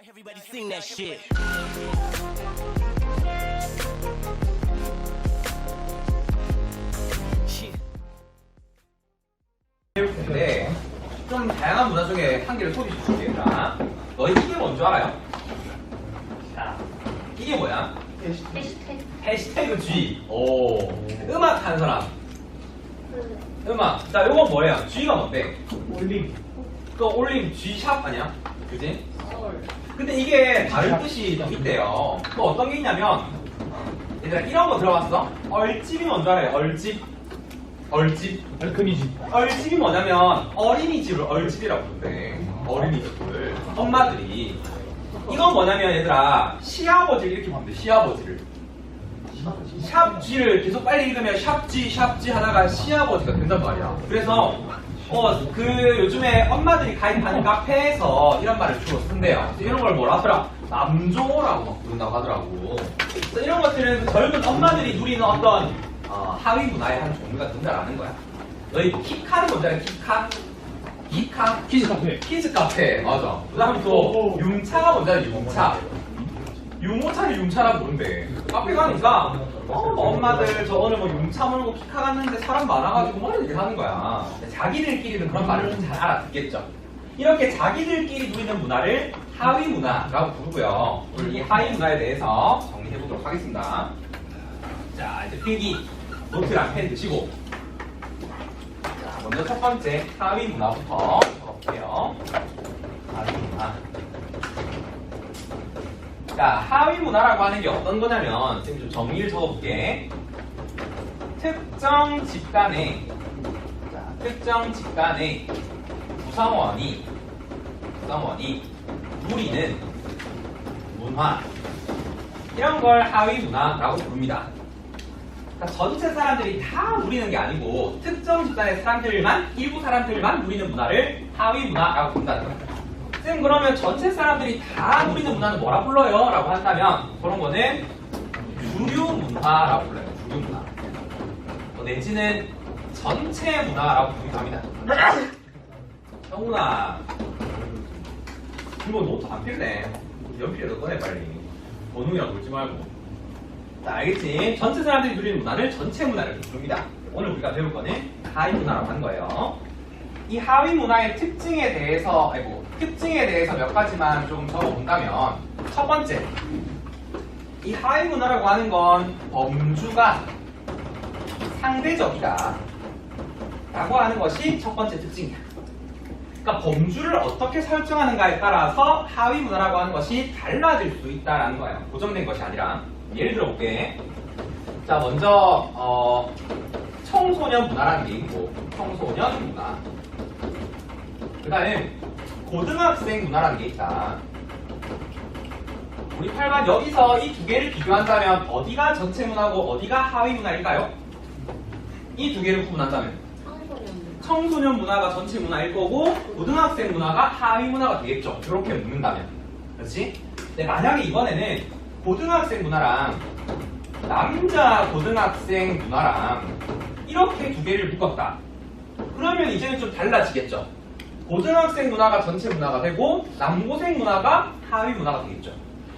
Everybody sing that shit. 배울 텐데 좀 다양한 문화 중에 한 개를 소개해 줄게요. 너희 이게 뭔 줄 알아요? 자, 이게 뭐야? 해시태그. 해시태그 G. 오, 음악 하는 사람. 음악. 자, 요건 뭐예요? G가 뭔데? 올림. 그 올림 G샵 아니야? 그지? 근데 이게 다른 뜻이 좀 있대요. 또 어떤 게 있냐면, 얘들아 이런 거 들어봤어? 얼집이 뭔지 알아요? 얼집. 얼집. 얼큰이집. 얼집이 뭐냐면 어린이집을 얼집이라고 부른대. 어린이집을 엄마들이. 이건 뭐냐면 얘들아 시아버지를 이렇게 보면 돼. 시아버지를. 샵G를 계속 빨리 읽으면 샵G 하다가 시아버지가 된단 말이야. 그래서 그 요즘에 엄마들이 가입하는 카페에서 이런 말을 주로 쓴대요. 이런 걸 뭐라 하더라? 남조라고 막 부른다고 하더라고. 그래서 이런 것들은 젊은 엄마들이 누리는 어떤 하위 문화의 한 종류가 된다라는 거야. 너희 키카는 뭔지 알아? 키카? 키카? 키즈 카페. 키즈 카페. 맞아. 그 다음에 또 융차가 뭔지 알아? 융차. 유모차를 융차라고 부른대. 카페 가니까 엄마들 저 오늘 뭐 융차 몰고 키카 갔는데 사람 많아가지고 뭐 이렇게 하는 거야. 자기들끼리는 그런 말을 좀 잘 알아듣겠죠. 이렇게 자기들끼리 누리는 문화를 하위 문화라고 부르고요. 오늘 이 하위 문화에 대해서 정리해보도록 하겠습니다. 자, 이제 필기 노트랑 펜 드시고. 자, 먼저 첫 번째 하위 문화부터 적어볼게요. 하위 문화. 자, 하위 문화라고 하는 게 어떤 거냐면, 지금 좀 정리를 적어볼게. 특정 집단의 구성원이 누리는 문화, 이런 걸 하위 문화라고 부릅니다. 그러니까 전체 사람들이 다 누리는 게 아니고 특정 집단의 사람들만, 일부 사람들만 누리는 문화를 하위 문화라고 부른다는 거예요. 쌤, 그러면 전체 사람들이 다 누리는 문화는 뭐라 불러요? 라고 한다면 그런 거는 주류 문화라고 불러요. 주류 문화. 내지는 전체 문화라고 부르기도 합니다. 형훈아, 이거 노트 안 필래? 연필에도 꺼내 빨리. 번호이랑 놀지 말고. 자, 알겠지? 전체 사람들이 누리는 문화를 전체 문화를 부릅니다. 오늘 우리가 배울 거는 하위 문화라고 하는 거예요. 이 하위 문화의 특징에 대해서 몇 가지만 좀 적어본다면, 첫 번째, 이 하위 문화라고 하는 건 범주가 상대적이다 라고 하는 것이 첫 번째 특징이야. 그러니까 범주를 어떻게 설정하는가에 따라서 하위 문화라고 하는 것이 달라질 수 있다라는 거예요. 고정된 것이 아니라. 예를 들어 볼게. 자, 먼저 청소년 문화라는 게 있고, 청소년 문화. 그 다음에 고등학생 문화라는 게 있다. 우리 8반 여기서 이 두 개를 비교한다면 어디가 전체 문화고 어디가 하위 문화일까요? 이 두 개를 구분한다면 청소년 문화가 전체 문화일 거고 고등학생 문화가 하위 문화가 되겠죠. 이렇게 묻는다면. 그렇지? 근데 만약에 이번에는 고등학생 문화랑 남자 고등학생 문화랑 이렇게 두 개를 묶었다. 그러면 이제는 좀 달라지겠죠. 고등학생 문화가 전체 문화가 되고 남고생 문화가 하위 문화가 되겠죠.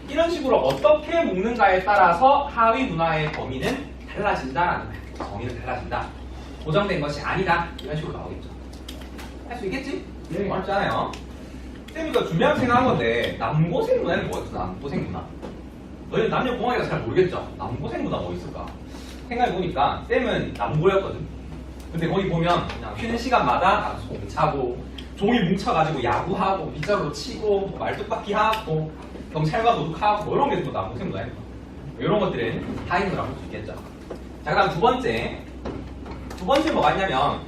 이런 식으로 어떻게 묶는가에 따라서 하위 문화의 범위는 달라진다라는 거예요. 범위는 달라진다. 고정된 것이 아니다. 이런 식으로 나오겠죠. 할 수 있겠지? 네. 어렵잖아요. 쌤이 이거 준비한 생각한 건데 남고생 문화는 뭐였어? 남고생 문화. 너희는 남녀 공학이라 잘 모르겠죠? 남고생 문화 뭐 있을까? 생각해보니까 쌤은 남고였거든. 근데 거기 보면 그냥 쉬는 시간마다 송 차고 종이 뭉쳐가지고 야구하고 빗자루로 치고 말뚝박기 하고 경찰과 도둑하고 뭐 이런 게 또 남고생 문화예요. 이런 것들은 하위 문화라고 볼 수 있겠죠. 자, 그 다음 두 번째 뭐가 있냐면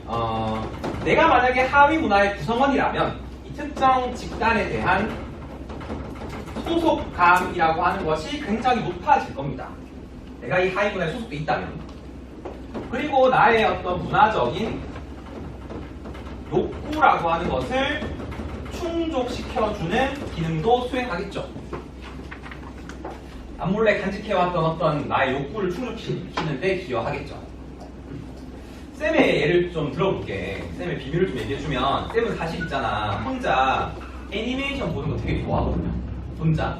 내가 만약에 하위 문화의 구성원이라면 이 특정 집단에 대한 소속감이라고 하는 것이 굉장히 높아질 겁니다. 내가 이 하위 문화에 소속돼 있다면. 그리고 나의 어떤 문화적인 욕구라고 하는 것을 충족시켜주는 기능도 수행하겠죠. 남몰래 간직해왔던 어떤 나의 욕구를 충족시키는데 기여하겠죠. 쌤의 예를 좀 들어볼게. 쌤의 비밀을 좀 얘기해주면, 쌤은 사실 있잖아, 혼자 애니메이션 보는 거 되게 좋아하거든요. 혼자.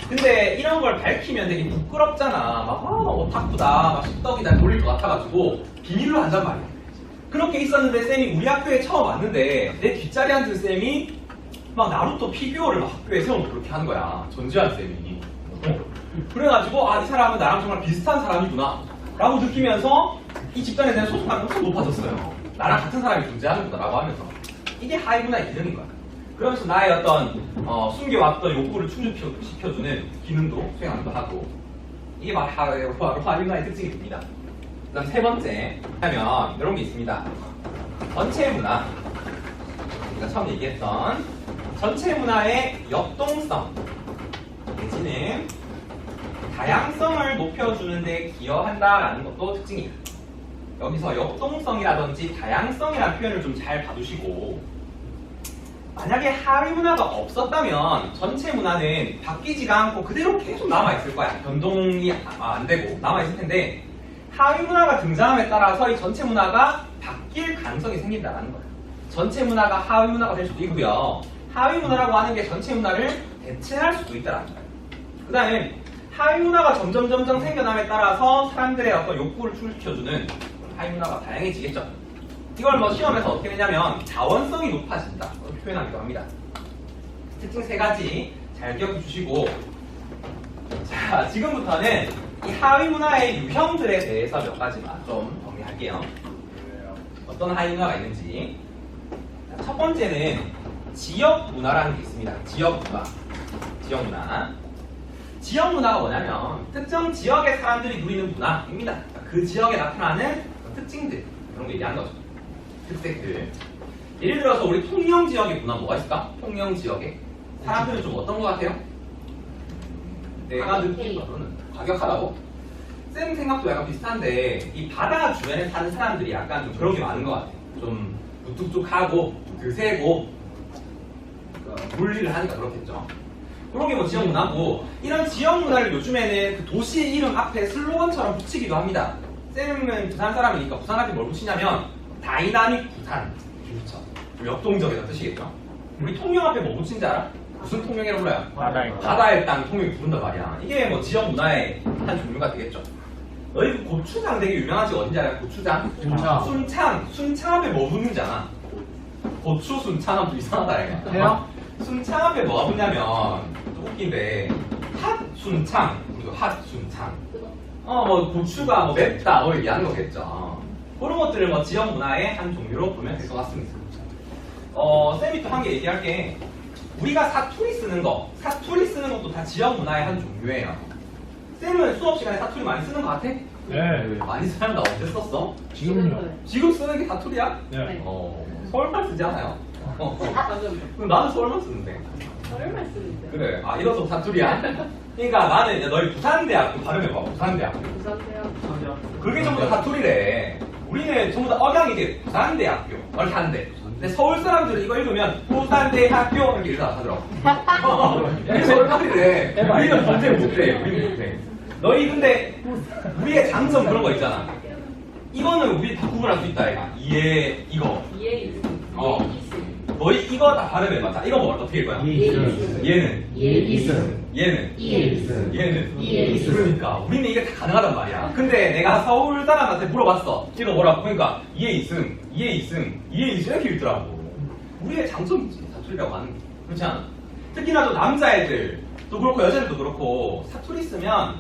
근데 이런 걸 밝히면 되게 부끄럽잖아. 막, 오타쿠다, 막 십덕이다 돌릴 것 같아가지고 비밀로 한단 말이야. 그렇게 있었는데 쌤이 우리 학교에 처음 왔는데 내 뒷자리 앉은 쌤이 막 나루토 피규어를 막 학교에 세워놓고 그렇게 하는 거야. 전지현 쌤이. 그래가지고 이 사람은 나랑 정말 비슷한 사람이구나 라고 느끼면서 이 집단에 대한 소속감이 엄청 높아졌어요. 나랑 같은 사람이 존재하는구나 라고 하면서. 이게 하이문화의 기능인 거야. 그러면서 나의 어떤 숨겨왔던 욕구를 충족시켜주는 기능도 수행하기도 하고, 이게 바로 하이문화의 특징이 됩니다. 그 다음 세 번째 하면 이런 게 있습니다. 전체 문화. 우리가 처음 얘기했던 전체 문화의 역동성 내지는 다양성을 높여주는 데 기여한다라는 것도 특징이에요. 여기서 역동성이라든지 다양성이라는 표현을 좀 잘 봐두시고, 만약에 하위 문화가 없었다면 전체 문화는 바뀌지가 않고 그대로 계속 남아있을 거야. 변동이 안 되고 남아있을 텐데, 하위 문화가 등장함에 따라서 이 전체 문화가 바뀔 가능성이 생긴다는 거야. 전체 문화가 하위 문화가 될 수도 있고요. 하위 문화라고 하는 게 전체 문화를 대체할 수도 있다는 거야. 그 다음에 하위 문화가 점점 생겨남에 따라서 사람들의 어떤 욕구를 충족시켜주는 하위 문화가 다양해지겠죠. 이걸 뭐 시험에서 어떻게 되냐면 자원성이 높아진다 이렇게 표현하기도 합니다. 특징 세 가지 잘 기억해 주시고, 자, 지금부터는 이 하위 문화의 유형들에 대해서 몇 가지만 좀 정리할게요. 어떤 하위 문화가 있는지. 첫 번째는 지역 문화라는 게 있습니다. 지역 문화. 지역 문화가 뭐냐면 특정 지역의 사람들이 누리는 문화입니다. 그 지역에 나타나는 특징들, 그런 거 얘기하는 거죠. 특색들. 예를 들어서 우리 통영 지역의 문화 뭐가 있을까? 통영 지역에 사람들은 좀 어떤 것 같아요? 내가 느끼기로는 과격하다고? 쌤 생각도 약간 비슷한데 이 바다 주변에 사는 사람들이 약간 좀 그런 게 많은 것 같아요. 좀 무뚝뚝하고 드세고 물리를 하니까 그렇겠죠. 그런 게 뭐 지역 문화고, 이런 지역 문화를 요즘에는 그 도시 이름 앞에 슬로건처럼 붙이기도 합니다. 쌤은 부산 사람이니까 부산 앞에 뭘 붙이냐면 다이나믹 부산, 그렇죠. 역동적이라는 뜻이겠죠. 우리 통영 앞에 뭐 붙인지 알아? 무슨 통영이라고 불러요? 바다의 땅 통영이 부른단 말이야. 이게 뭐 지역 문화의 한 종류가 되겠죠. 너희 그 고추장 되게 유명하지, 어딘지 알아요? 고추장? 순창 앞에 뭐 붙는지 알아? 고추 순창 하면 좀 이상하다 이거. 해요? 순창 앞에 뭐가 붙냐면 좀 웃긴데 핫 순창, 그리고 핫 순창. 뭐 고추가 뭐 맵다 뭐 얘기하는 거겠죠. 그런 것들을 뭐 지역 문화의 한 종류로 보면 될 것 같습니다. 쌤이 또 한 개 얘기할게. 우리가 사투리 쓰는 것도 다 지역 문화의 한 종류예요. 쌤은 수업 시간에 사투리 많이 쓰는 거 같아? 네. 많이 쓰는 거 언제 썼어? 지금요? 지금 쓰는 게 사투리야? 네. 서울말 쓰지 않아요? 그럼 나도 서울말 쓰는데. 서울말 쓰는데. 그래. 이것도 사투리야? 그러니까 나는 이제 너희 부산대학교 발음해봐. 부산대학교. 부산대요. 그게 전부 다 사투리래. 우리는 전부 다 억양이게 부산대학교 이렇게 하는데, 근데 서울 사람들은 이거 읽으면 부산대학교 이렇게 읽어서 하더라고. 이게 서울말이래. 우리는 전체 못해. 우리는 못해. 너희 근데 우리의 장점 그런 거 있잖아. 이거는 우리 다 구분할 수 있다. 이게 이거. 이해 있음. 너희 이거 다 발음해봐. 자, 이거 뭐 어떻게 읽어요? 얘는. 그러니까 우리는 이게 다 가능하단 말이야. 근데 내가 서울 사람한테 물어봤어. 이거 뭐라고? 그러니까 이해 있음 이렇게 읽더라고. 우리의 장점이지, 사투리라고 하는 게. 그렇지 않아? 특히나 또 남자애들도 그렇고 여자들도 그렇고 사투리 쓰면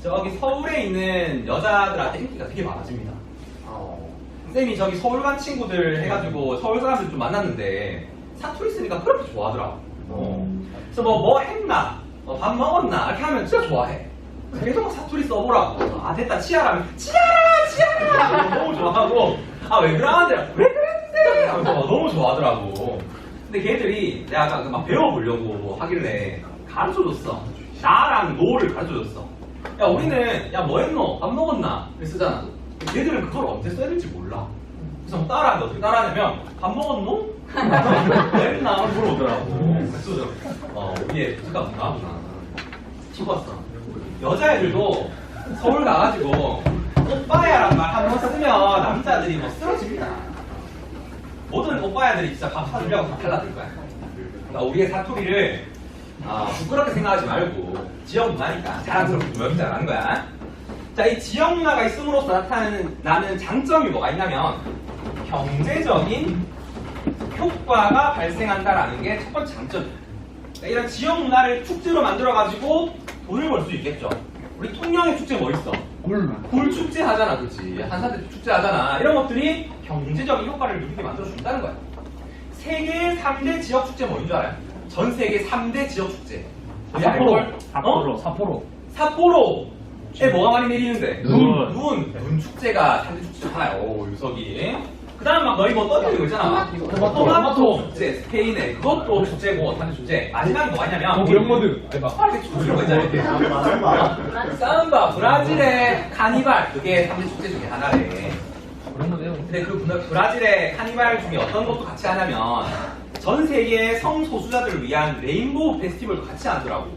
저기 서울에 있는 여자들한테 인기가 되게 많아집니다. 쌤이 저기 서울 간 친구들 해가지고 서울 사람들 좀 만났는데 사투리 쓰니까 그렇게 좋아하더라고. 그래서 뭐 했나? 밥 먹었나? 이렇게 하면 진짜 좋아해. 계속 사투리 써보라고. 됐다, 치아라면 치아라! 너무 좋아하고, 왜 그러는데? 왜 그랬는데? 하면서 너무 좋아하더라고. 근데 걔들이 내가 아까 막 배워보려고 하길래 가르쳐줬어. 나랑 노를 가르쳐줬어. 야, 우리는, 뭐 했노? 밥 먹었나? 이렇게 쓰잖아. 얘들은 그걸 언제 써야 될지 몰라. 그래서 따라하는데 어떻게 따라하냐면, 밥 먹었노? 뭐 했나? 물어보더라고. 그래서 위에 잠깐 나왔구나 싶었어. 여자애들도 서울 가가지고 오빠야란 말 한 번 쓰면 남자들이 뭐 쓰러집니다. 모든 오빠야들이 진짜 밥 사주려고 다 달라들 거야. 그러니까 우리의 사투리를 부끄럽게 생각하지 말고 지역 문화니까 자랑스럽게 몇 잘하는 거야. 자, 이 지역 문화가 있음으로써 나타나는 장점이 뭐가 있냐면 경제적인 효과가 발생한다라는 게 첫 번째 장점이에요. 이런 지역 문화를 축제로 만들어가지고 돈을 벌 수 있겠죠. 우리 통영의 축제 뭐 있어? 굴 축제 하잖아, 그렇지? 한산대 축제 하잖아. 이런 것들이 경제적인 효과를 누리게 만들어준다는 거야. 세계 3대 지역 축제 뭐인 줄 알아요? 전 세계 3대 지역 축제. 삿포로에 뭐가 많이 내리는데? 눈 축제가 3대 축제 중 하나요. 오, 유석이. 그 다음 막 너희 뭐 떠드는 거 있잖아. 토마토 축제, 스페인에 그것도 축제고, 3대 축제. 마지막에 뭐가 있냐면 브랜머드. 이렇게 축제로 있잖아. 삼바, 브라질의 카니발, 그게 3대 축제 중에 하나래. 근데 그 브라질의 카니발 중에 어떤 것도 같이 하냐면 전 세계 성소수자들을 위한 레인보우 페스티벌도 같이 하더라고.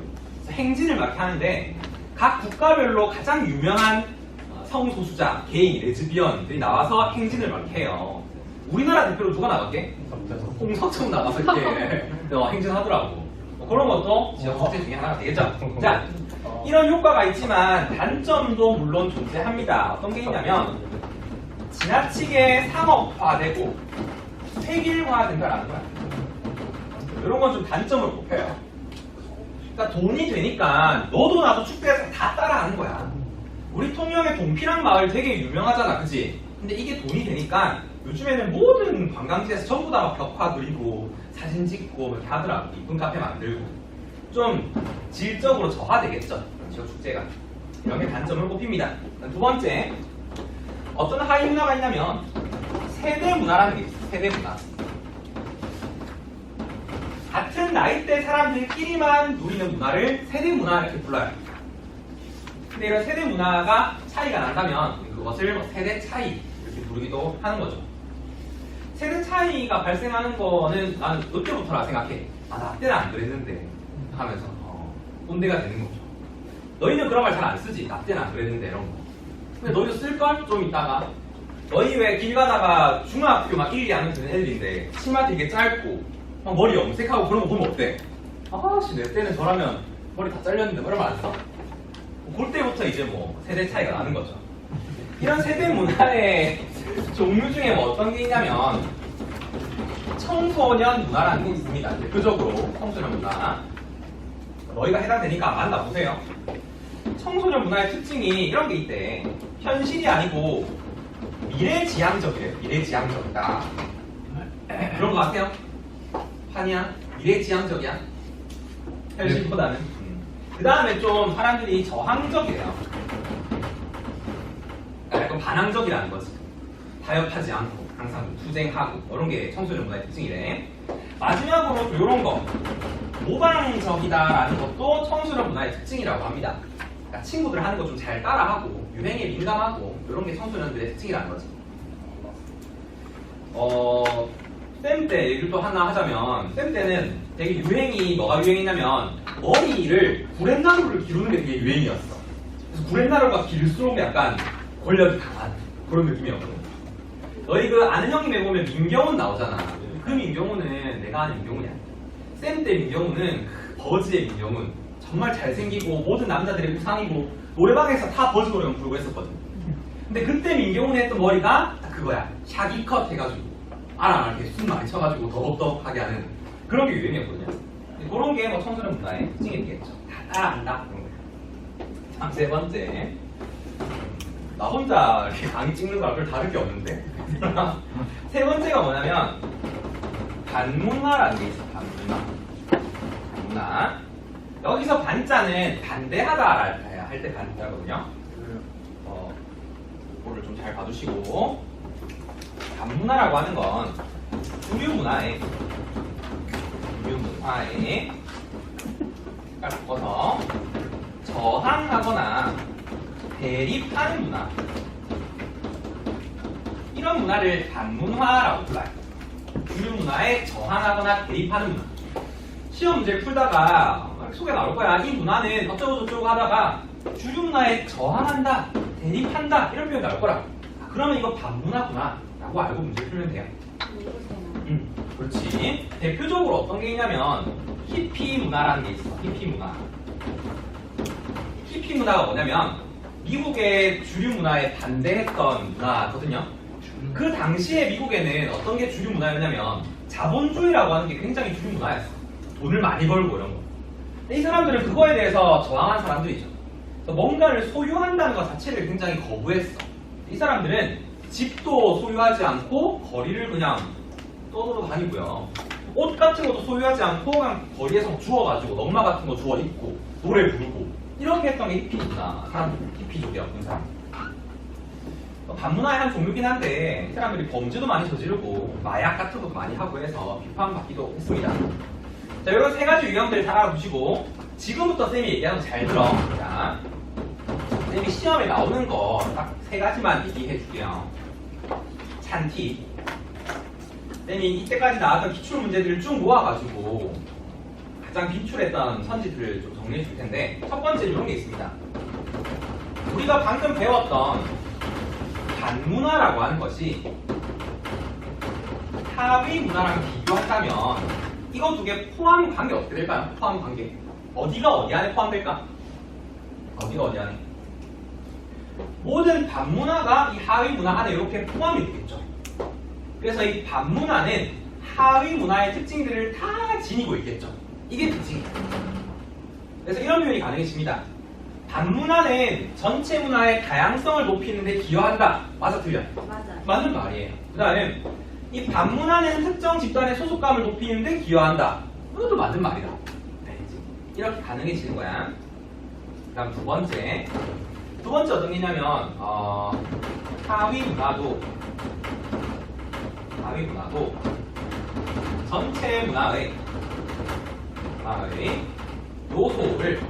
그래서 행진을 막 하는데 각 국가별로 가장 유명한 성소수자, 게이, 레즈비언들이 나와서 행진을 막 해요. 우리나라 대표로 누가 나갈게? 홍석천 나가서 이렇게 행진하더라고. 그런 것도 지역 축제 중에 하나가 되겠죠. 자, 이런 효과가 있지만 단점도 물론 존재합니다. 어떤 게 있냐면 지나치게 상업화되고 획일화된다라는 거야. 이런 건 좀 단점을 꼽혀요. 그러니까 돈이 되니까 너도 나도 축제에서 다 따라하는 거야. 우리 통영의 동피랑 마을 되게 유명하잖아, 그치? 근데 이게 돈이 되니까 요즘에는 모든 관광지에서 전부 다 막 벽화 그리고 사진 찍고 이렇게 하더라고. 이쁜 카페 만들고. 좀 질적으로 저하되겠죠, 지역 축제가. 이런 게 단점을 꼽힙니다. 두 번째, 어떤 하위 문화가 있냐면 세대 문화라는 게 있어요. 세대 문화. 같은 나이대 사람들끼리만 누리는 문화를 세대 문화 이렇게 불러요. 근데 이런 세대 문화가 차이가 난다면 그것을 세대 차이 이렇게 부르기도 하는 거죠. 세대 차이가 발생하는 거는 나는 이때부터라 생각해. 나 때는 안 그랬는데 하면서 꼰대가 되는 거죠. 너희는 그런 말 잘 안 쓰지. 나 때는 안 그랬는데 이런 거. 근데 너희도 쓸걸? 좀 이따가. 너희 왜 길 가다가 중학교 막 1, 2학년 되는 애들인데 치마 되게 짧고 막 머리 염색하고 그런 거 보면 어때? 아씨 내 때는 저라면 머리 다 잘렸는데 뭐 이런 말 안 써? 그때부터 이제 뭐 세대 차이가 나는 거죠. 이런 세대 문화의 종류 중에 뭐 어떤 게 있냐면 청소년 문화라는 게 있습니다. 대표적으로 청소년 문화. 너희가 해당되니까 만나보세요. 청소년 문화의 특징이 이런 게 있대. 현실이 아니고 미래지향적이래요. 미래지향적이다. 그런 거 같아요? 판이야? 미래지향적이야? 현실보다는. 그 다음에 좀 사람들이 저항적이래요. 그러니까 약간 반항적이라는 거지. 타협하지 않고 항상 투쟁하고 이런 게 청소년 문화의 특징이래. 마지막으로 이런 거. 모방적이다라는 것도 청소년 문화의 특징이라고 합니다. 그러니까 친구들 하는 거 좀 잘 따라하고 유행에 민감하고 이런 게 청소년들의 특징이라는 거지. 쌤 때 얘기를 또 하나 하자면 쌤 때는 되게 유행이 뭐가 유행이냐면 머리를 구렛나루를 기르는 게 되게 유행이었어. 그래서 구렛나루가 길수록 약간 권력이 강한 그런 느낌이었거든. 너희 그 아는 형님에 보면 민경훈 나오잖아. 그 민경훈은 내가 아는 민경훈이 아니야. 쌤 때 민경훈은 버즈의 민경훈. 정말 잘생기고 모든 남자들의 우상이고 노래방에서 다 버즈 노래만 부르고 했었거든. 근데 그때 민경훈이 했던 머리가 딱 그거야. 샤기컷 해가지고 알아 이렇게 숨 많이 쳐가지고 더벅더벅하게 하는 그런 게 유행이었거든요. 그런 게 뭐 청소년 문화의 특징이 되겠죠. 다 따라한다 그런 거예요. 다음 세 번째, 나 혼자 이렇게 강의 찍는 거랑 별 다를 게 없는데 세 번째가 뭐냐면 반문화라는 게 있어. 반문화. 여기서 반자는 반대하다 할 때 반자거든요. 그거를 좀 잘 봐두시고, 반문화라고 하는 건 주류 문화에 바꿔서 저항하거나 대립하는 문화, 이런 문화를 반문화라고 불러요. 주류 문화에 저항하거나 대립하는 문화. 시험 문제를 풀다가 속에 나올 거야. 이 문화는 어쩌고 저쩌고 하다가 주류 문화에 저항한다, 대립한다 이런 표현이 나올 거라. 그러면 이거 반문화구나 라고 알고 문제를 풀면 돼요. 그렇지. 대표적으로 어떤 게 있냐면 히피 문화라는 게 있어. 히피 문화. 히피 문화가 뭐냐면 미국의 주류 문화에 반대했던 문화거든요. 그 당시에 미국에는 어떤 게 주류 문화였냐면 자본주의라고 하는 게 굉장히 주류 문화였어. 돈을 많이 벌고 이런 거. 근데 이 사람들은 그거에 대해서 저항한 사람들이죠. 그래서 뭔가를 소유한다는 것 자체를 굉장히 거부했어. 이 사람들은 집도 소유하지 않고 거리를 그냥 떠돌아다니고요. 옷 같은 것도 소유하지 않고 그냥 거리에서 주워가지고 넉마 같은 거 주워 입고 노래 부르고 이렇게 했던 게 히피구나. 사람들 히피족이었던 사람. 반문화의 한 종류긴 한데 이 사람들이 범죄도 많이 저지르고 마약 같은 것도 많이 하고 해서 비판받기도 했습니다. 자, 이런 세 가지 유형들 잘 알아두시고 지금부터 쌤이 얘기하는 거 잘 들어. 자, 쌤이 시험에 나오는 거 딱 세 가지만 얘기해 줄게요. 찬티. 쌤이 이때까지 나왔던 기출 문제들을 쭉 모아가지고 가장 기출했던 선지들을 좀 정리해 줄 텐데 첫 번째 이런 게 있습니다. 우리가 방금 배웠던 반문화라고 하는 것이 하위 문화랑 비교한다면 이거 두 개 포함 관계 어떻게 될까요? 포함 관계. 어디가 어디 안에 포함될까? 어디가 어디 안에? 모든 반문화가 이 하위 문화 안에 이렇게 포함이 되겠죠. 그래서 이 반문화는 하위 문화의 특징들을 다 지니고 있겠죠. 이게 특징이에요. 그래서 이런 표현이 가능해집니다. 반문화는 전체 문화의 다양성을 높이는 데 기여한다. 맞아, 틀려? 맞아요. 맞는 말이에요. 그 다음에 이 반문화는 특정 집단의 소속감을 높이는 데 기여한다. 이것도 맞는 말이다. 이렇게 가능해지는 거야. 그 다음 두 번째 어떤 게 있냐면 하위 문화도 전체 문화의 요소를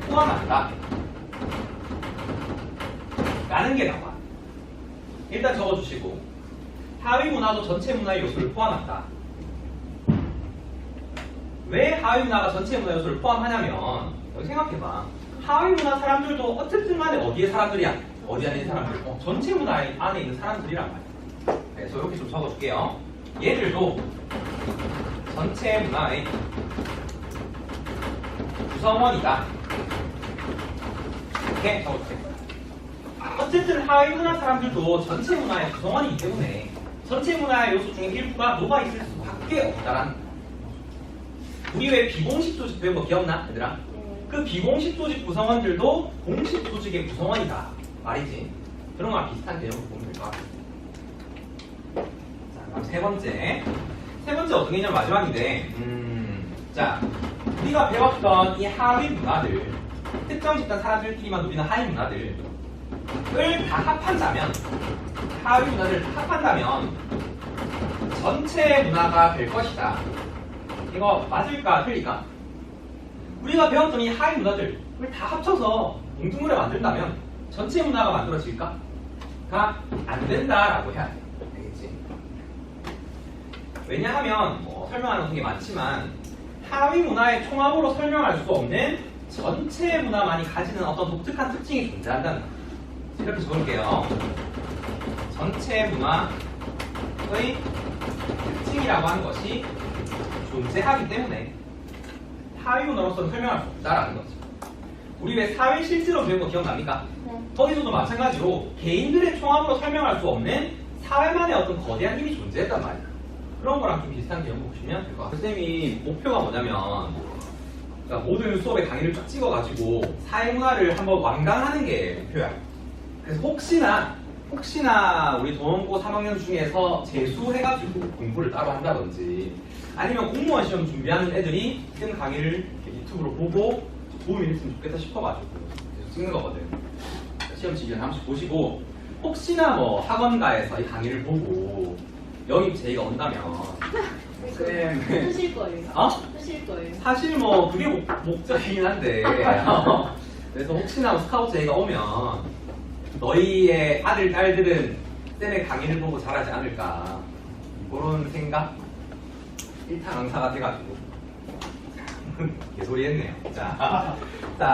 포함한다 라는 게 나와. 일단 적어주시고 하위 문화도 전체 문화의 요소를 포함한다. 왜 하위 문화가 전체 문화 요소를 포함하냐면 여기 생각해봐. 하위 문화 사람들도 어쨌든 간에 어디의 사람들이야? 어디 안에 있는 사람들? 전체 문화 안에 있는 사람들이란 말이야. 그래서 이렇게 좀 적어줄게요. 얘들도 전체 문화의 구성원이다. 이렇게 적어주세요. 어쨌든 하위 문화 사람들도 전체 문화의 구성원이기 때문에 전체 문화의 요소 중에 일부가 녹아 있을 수밖에 없다라는. 우리 왜 비공식 조직 배운 거 기억나? 얘들아? 그 비공식 조직 구성원들도 공식 조직의 구성원이다 말이지. 그런 거랑 비슷한 개념으로 보면 될 것 같아요. 자, 그럼 세 번째 어떤 게 있냐면 마지막인데 자, 우리가 배웠던 이 하위 문화들, 특정 집단 사람들끼리만 누리는 하위 문화들을 다 합한다면, 하위 문화들을 다 합한다면 전체 문화가 될 것이다. 이거 맞을까 틀릴까? 우리가 배웠던 이 하위 문화들을 다 합쳐서 뭉뚱그려 만든다면 전체 문화가 만들어질까? 가 안 된다라고 해야 돼. 알겠지? 왜냐하면 설명하는 게 많지만 하위 문화의 총합으로 설명할 수 없는 전체 문화만이 가지는 어떤 독특한 특징이 존재한다는 거예요. 이렇게 적을게요. 전체 문화의 특징이라고 하는 것이 존재하기 때문에 하위 문화로서는 설명할 수 없다라는 거죠. 우리 왜 사회 실제로 배운 거 기억납니까? 네. 거기서도 마찬가지로 개인들의 총합으로 설명할 수 없는 사회만의 어떤 거대한 힘이 존재했단 말이야. 그런 거랑 좀 비슷한 개념을 보시면 될 것 같아요. 선생님이 목표가 뭐냐면 그러니까 모든 수업에 강의를 쫙 찍어가지고 사회문화를 한번 완강하는 게 목표야. 그래서 혹시나 우리 동원고 3학년 중에서 재수해가지고 공부를 따로 한다든지 아니면 공무원 시험 준비하는 애들이 쌤 강의를 유튜브로 보고 도움이 됐으면 좋겠다 싶어가지고 계속 찍는 거거든. 시험 치기 전에 한 번씩 보시고 혹시나 학원가에서 이 강의를 보고 영입 제의가 온다면 쌤 쓰실 거예요. 쓰실 거예요. 사실 그게 목적이긴 한데 그래서 혹시나 스카우트 제의가 오면 너희의 아들, 딸들은 쌤의 강의를 보고 잘하지 않을까 그런 생각? 일타강사가 돼가지고 개소리 했네요. 자,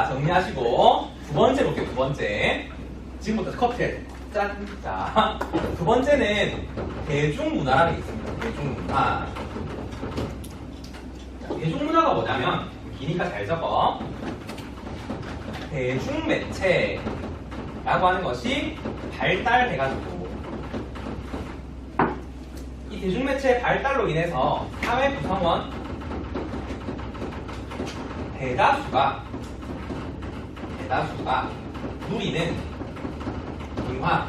정리하시고 두 번째 볼게요. 두 번째 지금부터 커트해야 돼요. 짠! 자, 두 번째는 대중문화라는 게 있습니다. 대중문화. 대중문화가 뭐냐면 기니까 잘 적어. 대중매체라고 하는 것이 발달해가지고 이 대중매체의 발달로 인해서 사회 구성원 대다수가 누리는 문화,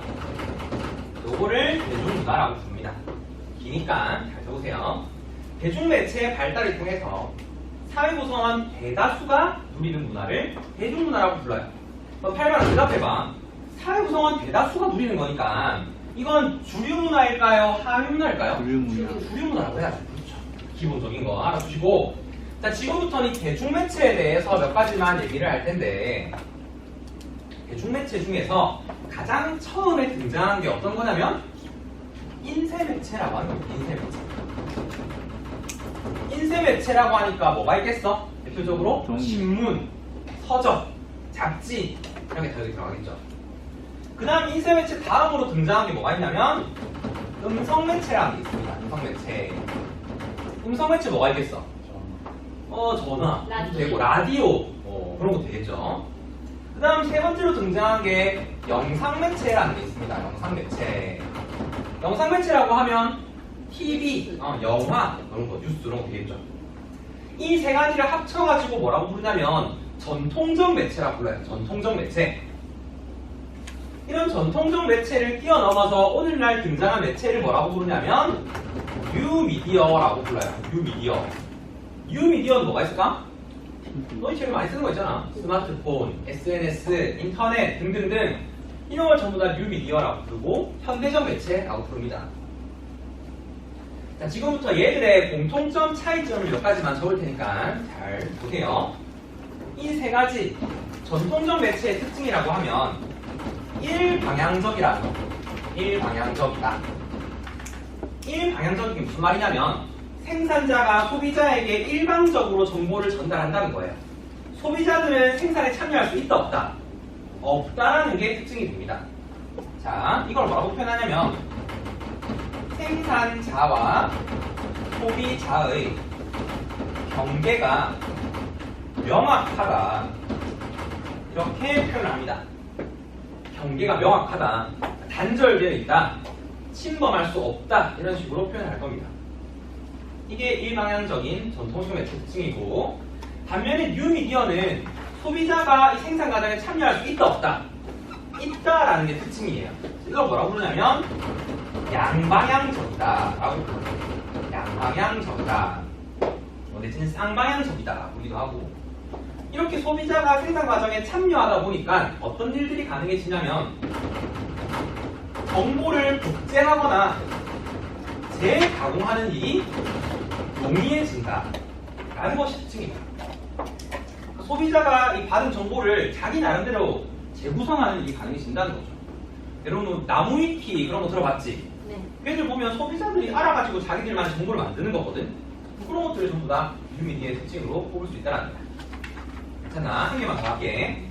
요거를 대중문화라고 부릅니다. 기니까 잘 적으세요. 대중매체의 발달을 통해서 사회 구성원 대다수가 누리는 문화를 대중문화라고 불러요. 8번 대답해봐. 사회 구성원 대다수가 누리는 거니까 이건 주류문화일까요? 하위문화일까요? 주류문화라고 해야죠. 그렇죠. 기본적인 거 알아두시고, 자, 지금부터는 이 대중매체에 대해서 몇 가지만 얘기를 할 텐데, 대중매체 중에서 가장 처음에 등장한 게 어떤 거냐면 인쇄매체라고 하는 겁니다. 인쇄매체. 인쇄매체라고 하니까 뭐가 있겠어? 대표적으로 신문, 서적, 잡지 이런 게 들어가겠죠. 그 다음 인쇄매체 다음으로 등장한 게 뭐가 있냐면 음성매체라는 게 있습니다. 음성매체. 음성매체 뭐가 있겠어? 전화, 되고 라디오 그런 것도 되겠죠. 그 다음 세 번째로 등장한 게 영상매체라는 게 있습니다. 영상매체. 영상매체라고 하면 TV, 영화, 이런 거, 뉴스 이런 거 되겠죠. 이 세 가지를 합쳐가지고 뭐라고 부르냐면 전통적 매체라고 불러요. 전통적 매체. 이런 전통적 매체를 뛰어넘어서 오늘날 등장한 매체를 뭐라고 부르냐면 뉴미디어라고 불러요. 뉴미디어. 뉴미디어는 뭐가 있을까? 너희 제일 많이 쓰는 거 있잖아. 스마트폰, SNS, 인터넷 등등등 이런 걸 전부 다 뉴미디어라고 부르고 현대적 매체라고 부릅니다. 자, 지금부터 얘들의 공통점, 차이점을 몇 가지만 적을 테니까 잘 보세요. 이 세 가지 전통적 매체의 특징이라고 하면 일방향적이라는 거. 일방향적이다. 일방향적인 게 무슨 말이냐면 생산자가 소비자에게 일방적으로 정보를 전달한다는 거예요. 소비자들은 생산에 참여할 수 있다 없다? 없다라는 게 특징이 됩니다. 자, 이걸 뭐라고 표현하냐면 생산자와 소비자의 경계가 명확하다 이렇게 표현을 합니다. 경계가 명확하다, 단절되어 있다, 침범할 수 없다 이런 식으로 표현할 겁니다. 이게 일방향적인 전통적 매체 특징이고, 반면에 뉴미디어는 소비자가 이 생산 과정에 참여할 수 있다 없다? 있다라는 게 특징이에요. 이걸 뭐라고 부르냐면 양방향적이다 라고 부릅니다. 양방향적이다, 내지는 쌍방향적이다 보기도 하고. 이렇게 소비자가 생산 과정에 참여하다 보니까 어떤 일들이 가능해지냐면 정보를 복제하거나 재가공하는 일이 용이해진다 라는 것이 특징입니다. 소비자가 이 받은 정보를 자기 나름대로 재구성하는 일이 가능해진다는 거죠. 여러분 나무 위키 그런 거 들어봤지? 네. 걔들 보면 소비자들이 알아가지고 자기들만의 정보를 만드는 거거든. 그런 것들을 전부 다 뉴미디어의 특징으로 뽑을 수 있다는 거야. 괜찮아? 한 개만 더 할게.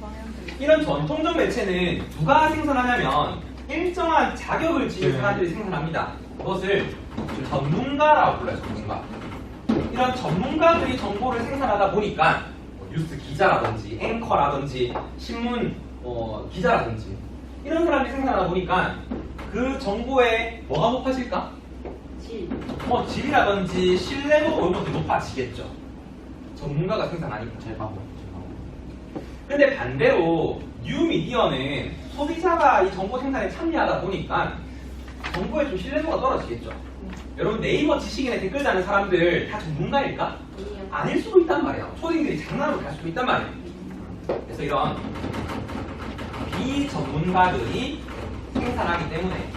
이런 전통적 매체는 누가 생산하냐면 일정한 자격을 지닌 사람들이 생산합니다. 그것을 전문가라고 불러요. 전문가. 이런 전문가들이 정보를 생산하다 보니까 뉴스 기자라든지 앵커라든지 신문 기자라든지 이런 사람들이 생산하다 보니까 그 정보에 뭐가 높아질까? 질이라든지 신뢰도가 이런 것들이 높아지겠죠. 전문가가 생산하니까. 근데 반대로 뉴미디어는 소비자가 이 정보 생산에 참여하다 보니까 정보의 좀 신뢰도가 떨어지겠죠. 여러분 네이버 지식인에 댓글 다는 사람들 다 전문가일까? 아닐 수도 있단 말이야. 초딩들이 장난으로 갈 수도 있단 말이야. 그래서 이런 비전문가들이 생산하기 때문에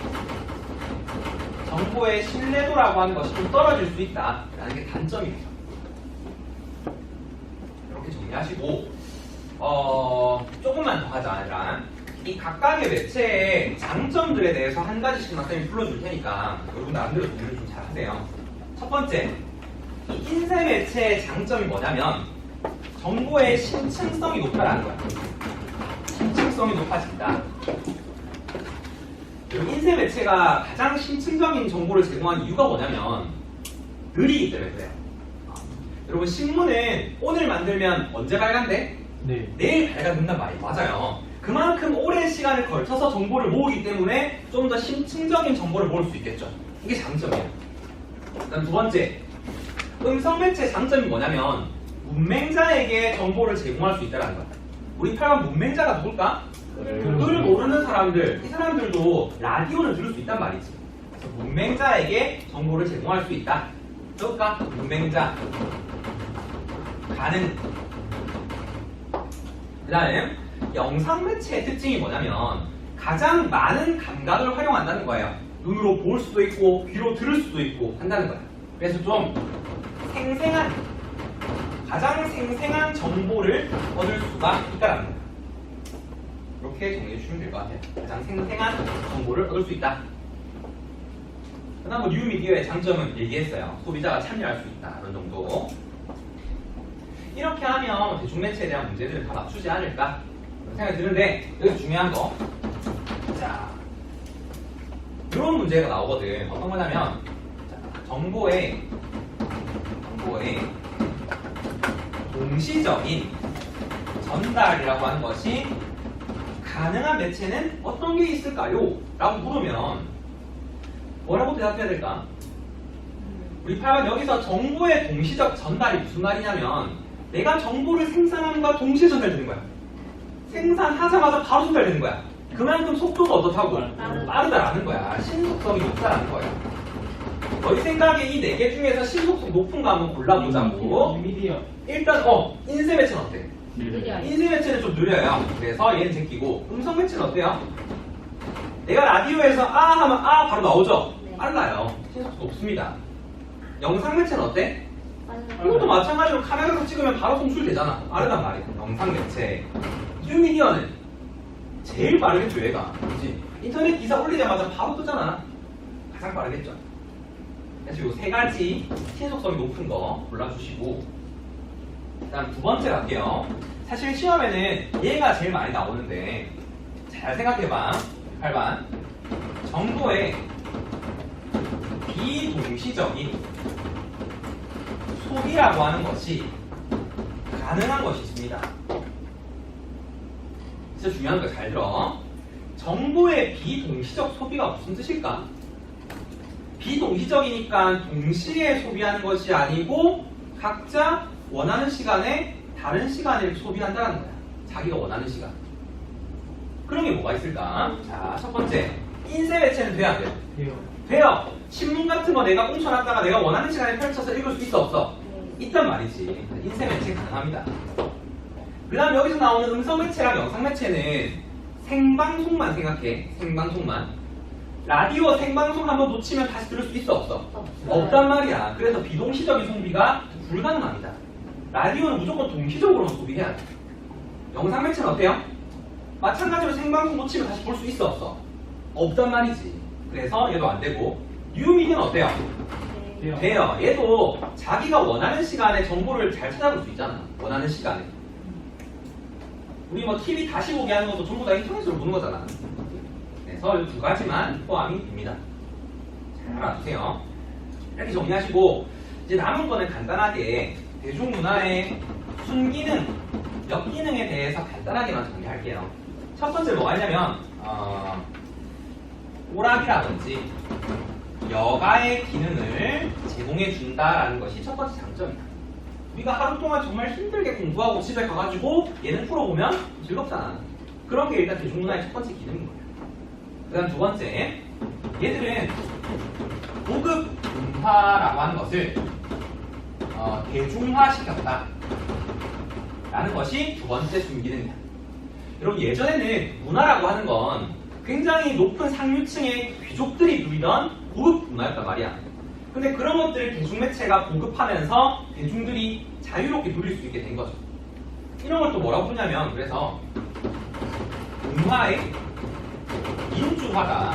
정보의 신뢰도라고 하는 것이 좀 떨어질 수 있다라는 게 단점입니다. 이렇게 정리하시고 조금만 더 하자. 아니라 이 각각의 매체의 장점들에 대해서 한 가지씩만 쌤이 불러줄 테니까 여러분 나름대로 정리를 좀 잘 하세요. 첫 번째, 이 인쇄 매체의 장점이 뭐냐면 정보의 신층성이 높다라는 거야. 신층성이 높아진다. 그리고 인쇄 매체가 가장 신층적인 정보를 제공하는 이유가 뭐냐면 느리기 때문에 그래요. 여러분 신문은 오늘 만들면 언제 발간돼? 네. 내일 발간된단 말이에요. 맞아요. 그만큼 오랜 시간을 걸쳐서 정보를 모으기 때문에 좀 더 심층적인 정보를 모을 수 있겠죠. 이게 장점이에요. 그다음 두 번째, 음성 매체의 장점이 뭐냐면 문맹자에게 정보를 제공할 수 있다는 거야. 우리 8번 문맹자가 누굴까? 글을 모르는 사람들, 이 사람들도 라디오를 들을 수 있단 말이지. 그래서 문맹자에게 정보를 제공할 수 있다. 그럴까? 문맹자 가능. 그 다음 영상 매체의 특징이 뭐냐면 가장 많은 감각을 활용한다는 거예요. 눈으로 볼 수도 있고 귀로 들을 수도 있고 한다는 거예요. 그래서 좀 생생한, 가장 생생한 정보를 얻을 수가 있다는 거예요. 이렇게 정리해 주시면 될 것 같아요. 가장 생생한 정보를 얻을 수 있다. 그 다음 뉴미디어의 장점은 얘기했어요. 소비자가 참여할 수 있다. 이런 정도. 이렇게 하면 대중매체에 대한 문제들을 다 맞추지 않을까 생각이 드는데, 여기서 중요한 거, 자, 이런 문제가 나오거든. 어떤 거냐면, 자, 정보의 동시적인 전달이라고 하는 것이 가능한 매체는 어떤 게 있을까요? 라고 물으면 뭐라고 대답해야 될까? 우리 8번 여기서 정보의 동시적 전달이 무슨 말이냐면 내가 정보를 생산함과 동시에 전달되는 거야. 생산하자마자 바로 전달되는 거야. 그만큼 속도가 어떻다고? 빠르다라는 거야. 신속성이 높다라는 거야. 너희 생각에 이 4개 중에서 신속성 높은 거 한번 골라보자고. 미디어. 일단 인쇄 매체는 어때? 느려요. 인쇄 매체는 좀 느려요. 그래서 얘는 제끼고. 음성 매체는 어때요? 내가 라디오에서 아 하면 아 바로 나오죠? 네. 빨라요. 신속성 높습니다. 영상 매체는 어때? 맞아요. 이것도 마찬가지로 카메라로 찍으면 바로 송출되잖아. 빠르단 말이야. 영상 매체. 뉴미디어는 제일 빠르겠죠, 얘가. 그치? 인터넷 기사 올리자마자 바로 뜨잖아. 가장 빠르겠죠. 그래서 이 3가지 신속성이 높은 거 골라주시고, 그 다음 두 번째 갈게요. 사실 시험에는 얘가 제일 많이 나오는데, 잘 생각해봐. 8번. 정보의 비동시적인 소비라고 하는 것이 가능한 것이 있습니다. 진짜 중요한 거 잘 들어. 정보의 비동시적 소비가 무슨 뜻일까? 비동시적이니까 동시에 소비하는 것이 아니고 각자 원하는 시간에 다른 시간을 소비한다는 거야. 자기가 원하는 시간. 그런 게 뭐가 있을까? 자, 첫 번째. 인쇄 매체는 돼야 돼요. 돼요. 돼요. 신문 같은 거 내가 꽁쳐놨다가 내가 원하는 시간에 펼쳐서 읽을 수 있어 없어? 있단 말이지. 인쇄 매체 가능합니다. 그 다음 여기서 나오는 음성 매체랑 영상 매체는 생방송만 생각해. 생방송만. 라디오 생방송 한번 놓치면 다시 들을 수 있어 없어? 없단 말이야. 그래서 비동시적인 소비가 불가능합니다. 라디오는 무조건 동시적으로 소비해야 돼. 영상 매체는 어때요? 마찬가지로 생방송 놓치면 다시 볼 수 있어 없어? 없단 말이지. 그래서 얘도 안 되고. 뉴미디어는 어때요? 돼요. 돼요. 얘도 자기가 원하는 시간에 정보를 잘 찾아볼 수 있잖아. 원하는 시간에. 우리 뭐 TV 다시 보기 하는 것도 전부 다 인터넷으로 보는 거잖아. 그래서 이 2가지만 포함이 됩니다. 잘 알아두세요. 이렇게 정리하시고 이제 남은 거는 간단하게 대중문화의 순기능, 역기능에 대해서 간단하게만 정리할게요. 첫 번째 뭐가 있냐면 오락이라든지 여가의 기능을 제공해 준다라는 것이 첫 번째 장점이다. 우리가 하루 동안 정말 힘들게 공부하고 집에 가가지고 예능 풀어보면 즐겁잖아. 그런 게 일단 대중문화의 첫 번째 기능인 거예요. 그 다음 두 번째, 얘들은 고급 문화라고 하는 것을 대중화시켰다 라는 것이 두 번째 순기능이다. 여러분 예전에는 문화라고 하는 건 굉장히 높은 상류층의 귀족들이 누리던 고급 문화였단 말이야. 근데 그런 것들을 대중매체가 보급하면서 대중들이 자유롭게 누릴 수 있게 된 거죠. 이런 걸 또 뭐라고 부르냐면 그래서 문화의 민주화다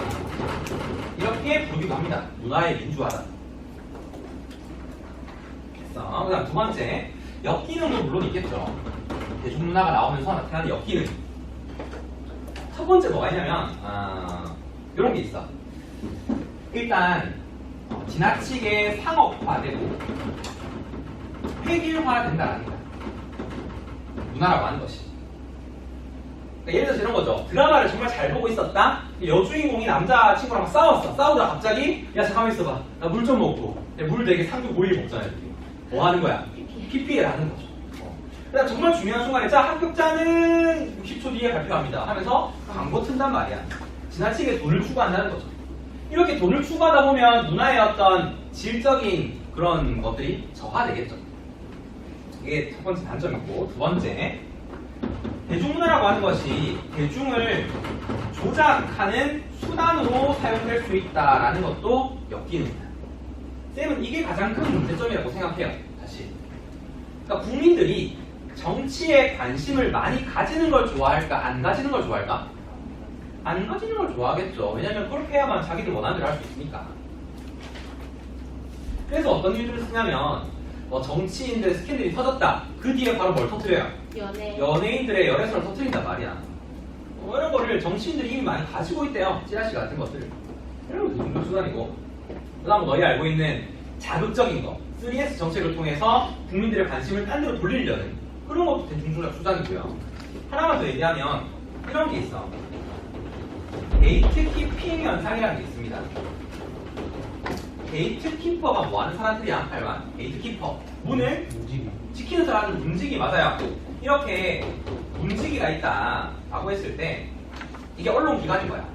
이렇게 부르기도 합니다. 문화의 민주화다. 됐어. 그 다음 두 번째, 역기능도 물론 있겠죠. 대중문화가 나오면서 나타나는 역기능. 첫 번째 뭐가 있냐면 이런 게 있어. 일단 지나치게 상업화되고 획일화된다라는 거야. 문화라고 하는 것이. 그러니까 예를 들어서 이런 거죠. 드라마를 정말 잘 보고 있었다. 여주인공이 남자친구랑 막 싸웠어. 싸우다가 갑자기 야 잠깐만 있어봐. 나 물 좀 먹고. 물 되게 상주 고일 먹잖아요. 뭐 하는 거야? PPL 하는 거죠. 그다음 정말 중요한 순간에 자 합격자는 60초 뒤에 발표합니다 하면서 광고 튼단 말이야. 지나치게 돈을 추구한다는 거죠. 이렇게 돈을 추구하다 보면 문화의 어떤 질적인 그런 것들이 저하되겠죠. 이게 첫 번째 단점이고, 두 번째 대중문화라고 하는 것이 대중을 조작하는 수단으로 사용될 수 있다라는 것도 엮이는다. 쌤은 이게 가장 큰 문제점이라고 생각해요. 다시. 그러니까 국민들이 정치에 관심을 많이 가지는 걸 좋아할까? 안 가지는 걸 좋아할까? 안 가지는 걸 좋아하겠죠. 왜냐면 그렇게 해야만 자기들 원하는 대로 할 수 있으니까. 그래서 어떤 일들을 쓰냐면 정치인들 스캔들이 터졌다. 그 뒤에 바로 뭘 터뜨려요? 연예인들의 열애설을 터뜨린단 말이야. 이런 거를 정치인들이 이미 많이 가지고 있대요. 찌라시 같은 것들을. 이런 것도 공격 수단이고. 그 다음 너희 알고 있는 자극적인 거. 3S 정책을 통해서 국민들의 관심을 딴 데로 돌리려는 그런 것도 대중조작 수단이고요. 하나만 더 얘기하면 이런 게 있어. 게이트키핑 현상이라는 게 있습니다. 게이트키퍼가 뭐 하는 사람들이야? 8만. 게이트키퍼. 문을 지키는 사람은 문지기 맞아요. 이렇게 문지기가 있다 라고 했을 때 이게 언론기관인 거야.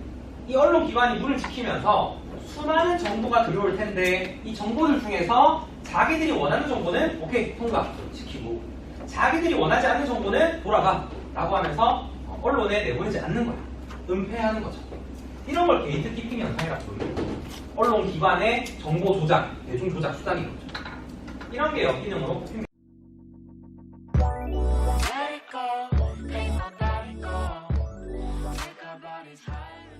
이 언론기관이 문을 지키면서 수많은 정보가 들어올 텐데 이 정보들 중에서 자기들이 원하는 정보는 오케이 통과 시키고 자기들이 원하지 않는 정보는 돌아가 라고 하면서 언론에 내보내지 않는 거야. 은폐하는 거죠. 이런 걸 게이트키핑 현상이라고 부릅니다. 언론기관의 정보 조작, 대중 조작 수단인 거죠. 이런 게 역기능으로 꼽힙니다. Let it go, make my body go, make our bodies high.